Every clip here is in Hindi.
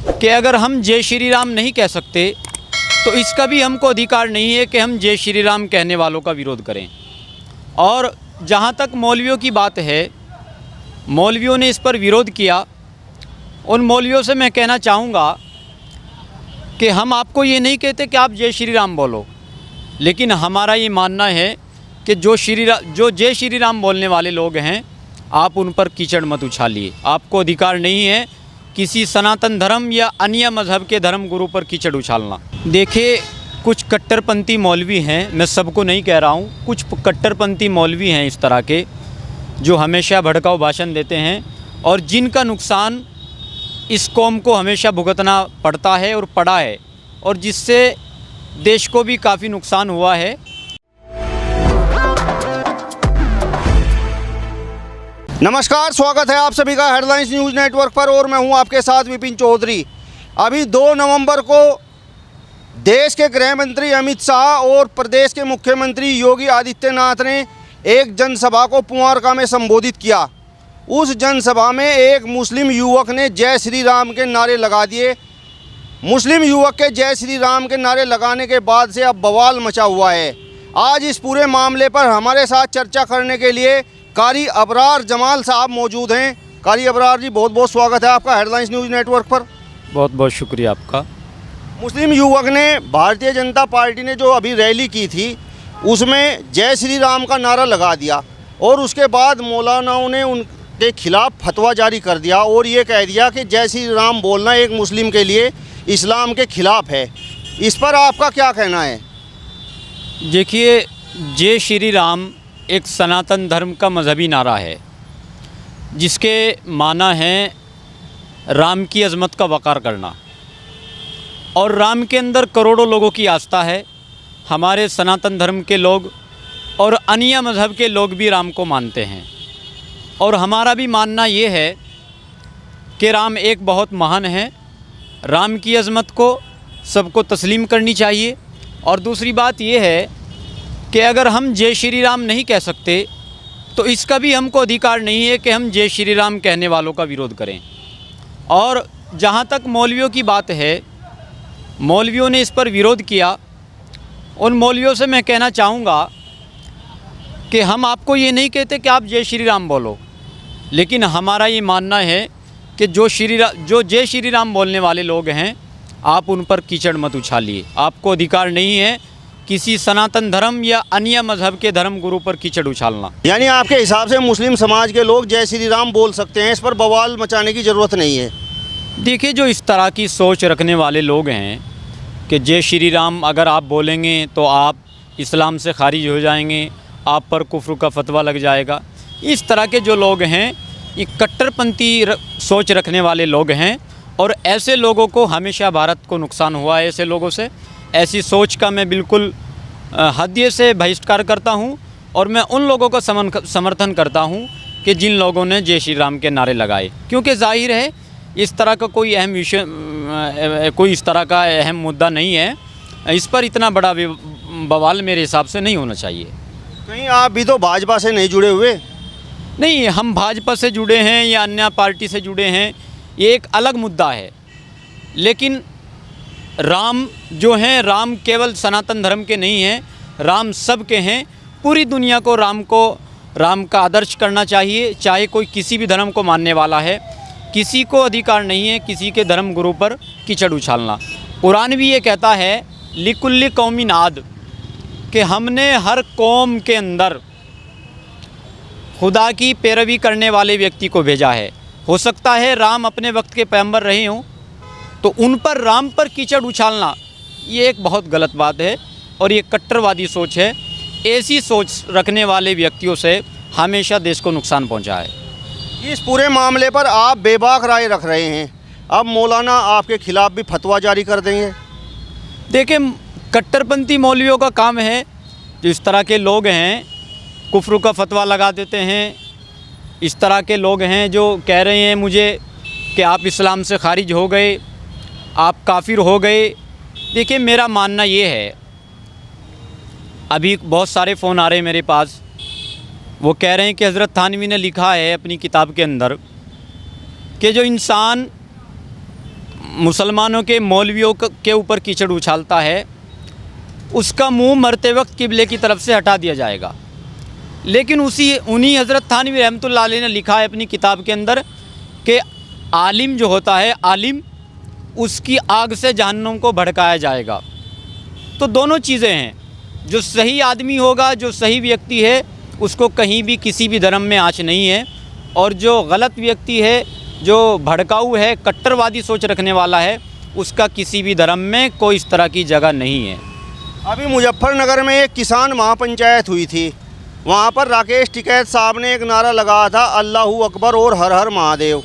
कि अगर हम जय श्री राम नहीं कह सकते तो इसका भी हमको अधिकार नहीं है कि हम जय श्री राम कहने वालों का विरोध करें। और जहाँ तक मौलवियों की बात है, मौलवियों ने इस पर विरोध किया। उन मौलवियों से मैं कहना चाहूँगा कि हम आपको ये नहीं कहते कि आप जय श्री राम बोलो, लेकिन हमारा ये मानना है कि जो जय श्री राम बोलने वाले लोग हैं, आप उन पर कीचड़ मत उछालिए। आपको अधिकार नहीं है किसी सनातन धर्म या अन्य मज़हब के धर्म गुरु पर कीचड़ उछालना। देखिए, कुछ कट्टरपंथी मौलवी हैं, मैं सबको नहीं कह रहा हूँ, कुछ कट्टरपंथी मौलवी हैं इस तरह के जो हमेशा भड़काऊ भाषण देते हैं और जिनका नुकसान इस कौम को हमेशा भुगतना पड़ता है और पड़ा है, और जिससे देश को भी काफ़ी नुकसान हुआ है। नमस्कार, स्वागत है आप सभी का हेडलाइंस न्यूज़ नेटवर्क पर और मैं हूं आपके साथ विपिन चौधरी। अभी 2 नवंबर को देश के गृह मंत्री अमित शाह और प्रदेश के मुख्यमंत्री योगी आदित्यनाथ ने एक जनसभा को पुआरका में संबोधित किया। उस जनसभा में एक मुस्लिम युवक ने जय श्री राम के नारे लगा दिए। मुस्लिम युवक के जय श्री राम के नारे लगाने के बाद से अब बवाल मचा हुआ है। आज इस पूरे मामले पर हमारे साथ चर्चा करने के लिए कारी अबरार जमाल साहब मौजूद हैं। कारी अबरार जी, बहुत बहुत स्वागत है आपका हेडलाइंस न्यूज़ नेटवर्क पर। बहुत बहुत शुक्रिया आपका। मुस्लिम युवक ने भारतीय जनता पार्टी ने जो अभी रैली की थी उसमें जय श्री राम का नारा लगा दिया और उसके बाद मौलानाओं ने उनके खिलाफ फतवा जारी कर दिया और ये कह दिया कि जय श्री राम बोलना एक मुस्लिम के लिए इस्लाम के खिलाफ है। इस पर आपका क्या कहना है? देखिए, जय श्री राम एक सनातन धर्म का मजहबी नारा है जिसके माना है राम की अज़मत का वक़ार करना, और राम के अंदर करोड़ों लोगों की आस्था है। हमारे सनातन धर्म के लोग और अन्य मज़हब के लोग भी राम को मानते हैं, और हमारा भी मानना ये है कि राम एक बहुत महान है। राम की अज़मत को सबको तस्लीम करनी चाहिए। और दूसरी बात ये है कि अगर हम जय श्री राम नहीं कह सकते तो इसका भी हमको अधिकार नहीं है कि हम जय श्री राम कहने वालों का विरोध करें। और जहाँ तक मौलवियों की बात है, मौलवियों ने इस पर विरोध किया। उन मौलवियों से मैं कहना चाहूँगा कि हम आपको ये नहीं कहते कि आप जय श्री राम बोलो, लेकिन हमारा ये मानना है कि जो जय श्री राम बोलने वाले लोग हैं, आप उन पर कीचड़ मत उछालिए। आपको अधिकार नहीं है किसी सनातन धर्म या अन्य मज़हब के धर्म गुरु पर कीचड़ उछालना। यानी आपके हिसाब से मुस्लिम समाज के लोग जय श्री राम बोल सकते हैं, इस पर बवाल मचाने की ज़रूरत नहीं है? देखिए, जो इस तरह की सोच रखने वाले लोग हैं कि जय श्री राम अगर आप बोलेंगे तो आप इस्लाम से खारिज हो जाएंगे, आप पर कुफ्र का फतवा लग जाएगा, इस तरह के जो लोग हैं ये कट्टरपंथी सोच रखने वाले लोग हैं। और ऐसे लोगों को हमेशा भारत को नुकसान हुआ है। ऐसे लोगों से, ऐसी सोच का मैं बिल्कुल हदिये से बहिष्कार करता हूं, और मैं उन लोगों का समर्थन करता हूं कि जिन लोगों ने जय श्री राम के नारे लगाए, क्योंकि जाहिर है इस तरह का कोई अहम विषय, कोई इस तरह का अहम मुद्दा नहीं है। इस पर इतना बड़ा बवाल मेरे हिसाब से नहीं होना चाहिए। कहीं आप भी तो भाजपा से नहीं जुड़े हुए? नहीं, हम भाजपा से जुड़े हैं या अन्य पार्टी से जुड़े हैं, ये एक अलग मुद्दा है। लेकिन राम जो हैं, राम केवल सनातन धर्म के नहीं हैं, राम सब के हैं। पूरी दुनिया को राम का आदर्श करना चाहिए, चाहे कोई किसी भी धर्म को मानने वाला है। किसी को अधिकार नहीं है किसी के धर्म गुरु पर कीचड़ उछालना। कुरान भी ये कहता है लिकुल्ली कौमिन आद, कि हमने हर कौम के अंदर खुदा की पैरवी करने वाले व्यक्ति को भेजा है। हो सकता है राम अपने वक्त के पैगंबर रहे हों, तो उन पर राम पर कीचड़ उछालना ये एक बहुत गलत बात है और ये कट्टरवादी सोच है। ऐसी सोच रखने वाले व्यक्तियों से हमेशा देश को नुकसान पहुंचा है। इस पूरे मामले पर आप बेबाक राय रख रहे हैं, अब मौलाना आपके खिलाफ भी फतवा जारी कर देंगे। देखिए, कट्टरपंथी मौलवियों का काम है, जो इस तरह के लोग हैं कुफ्र का फतवा लगा देते हैं। इस तरह के लोग हैं जो कह रहे हैं मुझे कि आप इस्लाम से खारिज हो गए, आप काफिर हो गए। देखिए, मेरा मानना ये है, अभी बहुत सारे फ़ोन आ रहे हैं मेरे पास, वो कह रहे हैं कि हज़रत थानवी ने लिखा है अपनी किताब के अंदर कि जो इंसान मुसलमानों के मौलवियों के ऊपर कीचड़ उछालता है उसका मुंह मरते वक्त किबले की तरफ से हटा दिया जाएगा। लेकिन उन्हीं हज़रत थानवी रहमतुल्लाह अलैह ने लिखा है अपनी किताब के अंदर कि आलिम जो होता है, आलिम उसकी आग से जहन्नुम को भड़काया जाएगा। तो दोनों चीज़ें हैं, जो सही आदमी होगा, जो सही व्यक्ति है, उसको कहीं भी किसी भी धर्म में आँच नहीं है, और जो गलत व्यक्ति है, जो भड़काऊ है, कट्टरवादी सोच रखने वाला है, उसका किसी भी धर्म में कोई इस तरह की जगह नहीं है। अभी मुजफ्फरनगर में एक किसान महापंचायत हुई थी, वहाँ पर राकेश टिकैत साहब ने एक नारा लगाया था, अल्लाहू अकबर और हर हर महादेव।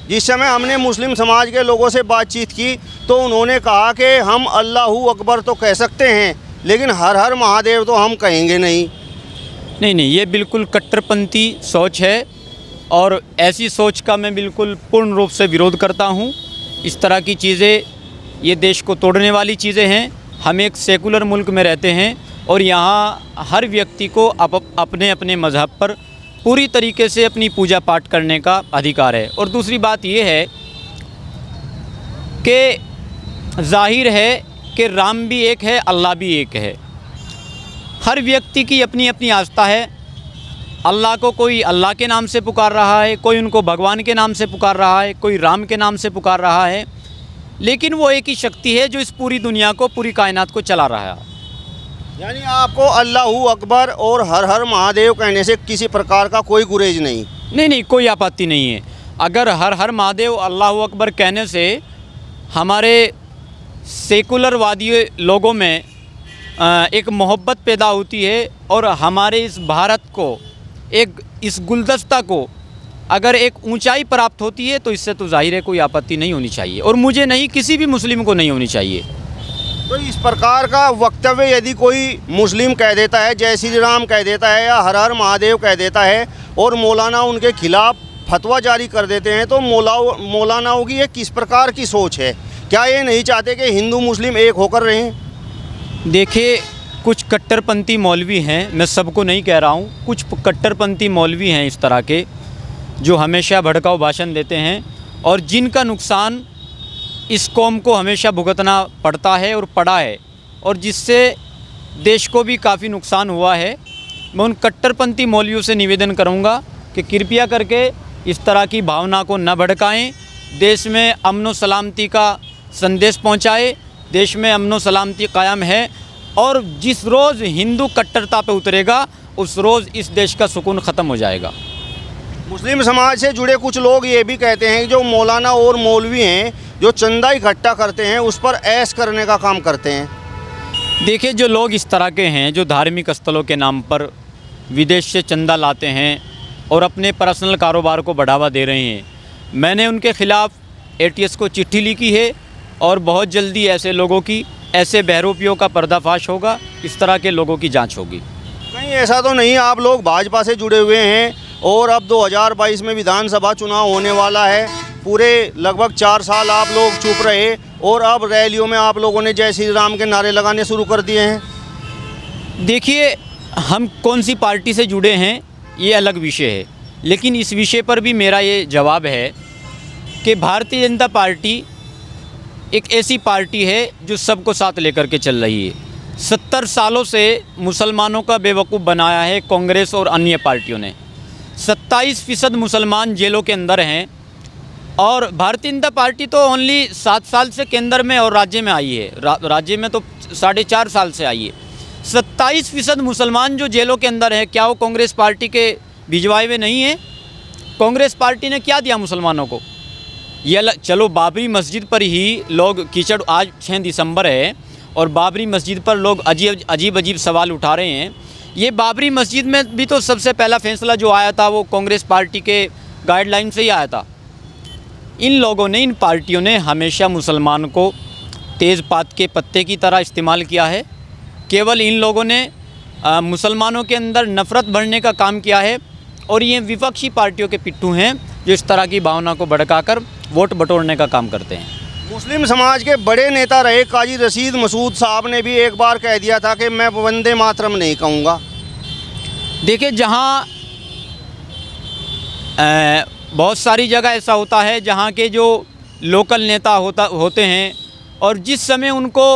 जिस समय हमने मुस्लिम समाज के लोगों से बातचीत की तो उन्होंने कहा कि हम अल्लाहू अकबर तो कह सकते हैं, लेकिन हर हर महादेव तो हम कहेंगे नहीं। नहीं, ये बिल्कुल कट्टरपंथी सोच है, और ऐसी सोच का मैं बिल्कुल पूर्ण रूप से विरोध करता हूँ। इस तरह की चीज़ें ये देश को तोड़ने वाली चीज़ें हैं। हम एक सेकुलर मुल्क में रहते हैं और यहाँ हर व्यक्ति को अपने अपने मज़हब पर पूरी तरीके से अपनी पूजा पाठ करने का अधिकार है। और दूसरी बात ये है कि जाहिर है कि राम भी एक है, अल्लाह भी एक है। हर व्यक्ति की अपनी अपनी आस्था है। अल्लाह को कोई अल्लाह के नाम से पुकार रहा है, कोई उनको भगवान के नाम से पुकार रहा है, कोई राम के नाम से पुकार रहा है, लेकिन वो एक ही शक्ति है जो इस पूरी दुनिया को, पूरी कायनात को चला रहा है। यानी आपको अल्लाहू अकबर और हर हर महादेव कहने से किसी प्रकार का कोई गुरेज नहीं? नहीं, कोई आपत्ति नहीं है। अगर हर हर महादेव, अल्लाहू अकबर कहने से हमारे सेकुलरवादी लोगों में एक मोहब्बत पैदा होती है, और हमारे इस भारत को, इस गुलदस्ता को अगर एक ऊंचाई प्राप्त होती है, तो इससे तो जाहिर है कोई आपत्ति नहीं होनी चाहिए, और मुझे नहीं, किसी भी मुस्लिम को नहीं होनी चाहिए। तो इस प्रकार का वक्तव्य यदि कोई मुस्लिम कह देता है, जय श्री राम कह देता है या हर हर महादेव कह देता है, और मौलाना उनके खिलाफ फतवा जारी कर देते हैं, तो मौलानाओं की ये किस प्रकार की सोच है? क्या ये नहीं चाहते कि हिंदू मुस्लिम एक होकर रहें? देखिए, कुछ कट्टरपंथी मौलवी हैं, मैं सबको नहीं कह रहा हूँ, कुछ कट्टरपंथी मौलवी हैं इस तरह के, जो हमेशा भड़काऊ भाषण देते हैं, और जिनका नुकसान इस कौम को हमेशा भुगतना पड़ता है और पड़ा है, और जिससे देश को भी काफ़ी नुकसान हुआ है। मैं उन कट्टरपंथी मौलवियों से निवेदन करूँगा कि कृपया करके इस तरह की भावना को न भड़काएं, देश में अमन व सलामती का संदेश पहुँचाए। देश में अमन व सलामती कायम है, और जिस रोज़ हिंदू कट्टरता पे उतरेगा, उस रोज़ इस देश का सुकून ख़त्म हो जाएगा। मुस्लिम समाज से जुड़े कुछ लोग ये भी कहते हैं कि जो मौलाना और मौलवी हैं, जो चंदा इकट्ठा करते हैं, उस पर ऐश करने का काम करते हैं। देखिए, जो लोग इस तरह के हैं, जो धार्मिक स्थलों के नाम पर विदेश से चंदा लाते हैं और अपने पर्सनल कारोबार को बढ़ावा दे रहे हैं, मैंने उनके ख़िलाफ़ ATS को चिट्ठी लिखी है, और बहुत जल्दी ऐसे लोगों की, ऐसे बहरूपियों का पर्दाफाश होगा, इस तरह के लोगों की जांच होगी। कहीं ऐसा तो नहीं आप लोग भाजपा से जुड़े हुए हैं, और अब 2022 में विधानसभा चुनाव होने वाला है, पूरे लगभग 4 साल आप लोग चुप रहे, और अब रैलियों में आप लोगों ने जय श्री राम के नारे लगाने शुरू कर दिए हैं। देखिए, हम कौन सी पार्टी से जुड़े हैं ये अलग विषय है, लेकिन इस विषय पर भी मेरा ये जवाब है कि भारतीय जनता पार्टी एक ऐसी पार्टी है जो सबको साथ लेकर के चल रही है। 70 सालों से मुसलमानों का बेवकूफ़ बनाया है कांग्रेस और अन्य पार्टियों ने। 27% मुसलमान जेलों के अंदर हैं, और भारतीय जनता पार्टी तो ओनली 7 साल से केंद्र में और राज्य में आई है, राज्य में तो 4.5 साल से आई है। 27% मुसलमान जो जेलों के अंदर हैं, क्या वो कांग्रेस पार्टी के भिजवाए हुए नहीं हैं? कांग्रेस पार्टी ने क्या दिया मुसलमानों को? ये चलो, बाबरी मस्जिद पर ही लोग कीचड़, आज 6 दिसंबर है, और बाबरी मस्जिद पर लोग अजीब सवाल उठा रहे हैं। ये बाबरी मस्जिद में भी तो सबसे पहला फैसला जो आया था वो कांग्रेस पार्टी के गाइडलाइन से ही आया था। इन लोगों ने, इन पार्टियों ने हमेशा मुसलमान को तेज़पात के पत्ते की तरह इस्तेमाल किया है। केवल इन लोगों ने मुसलमानों के अंदर नफ़रत भरने का काम किया है, और ये विपक्षी पार्टियों के पिट्ठू हैं जो इस तरह की भावना को भड़काकर वोट बटोरने का काम करते हैं। मुस्लिम समाज के बड़े नेता रहे काजी रशीद मसूद साहब ने भी एक बार कह दिया था कि मैं वंदे मातरम नहीं कहूँगा। देखिए, जहाँ बहुत सारी जगह ऐसा होता है जहाँ के जो लोकल नेता होते हैं और जिस समय उनको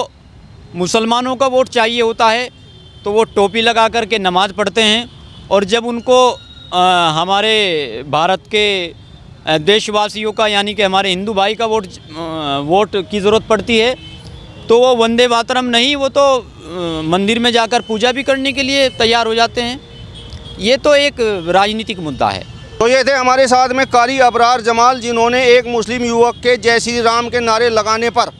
मुसलमानों का वोट चाहिए होता है तो वो टोपी लगा कर के नमाज़ पढ़ते हैं, और जब उनको हमारे भारत के देशवासियों का यानी कि हमारे हिंदू भाई का वोट की ज़रूरत पड़ती है तो वो वंदे मातरम नहीं, वो तो मंदिर में जाकर पूजा भी करने के लिए तैयार हो जाते हैं। ये तो एक राजनीतिक मुद्दा है। तो ये थे हमारे साथ में कारी अबरार जमाल, जिन्होंने एक मुस्लिम युवक के जय श्री राम के नारे लगाने पर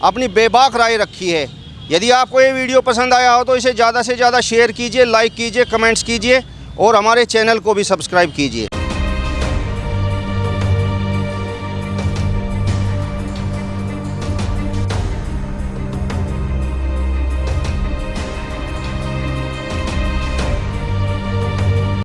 अपनी बेबाक राय रखी है। यदि आपको ये वीडियो पसंद आया हो तो इसे ज़्यादा से ज़्यादा शेयर कीजिए, लाइक कीजिए, कमेंट्स कीजिए और हमारे चैनल को भी सब्सक्राइब कीजिए।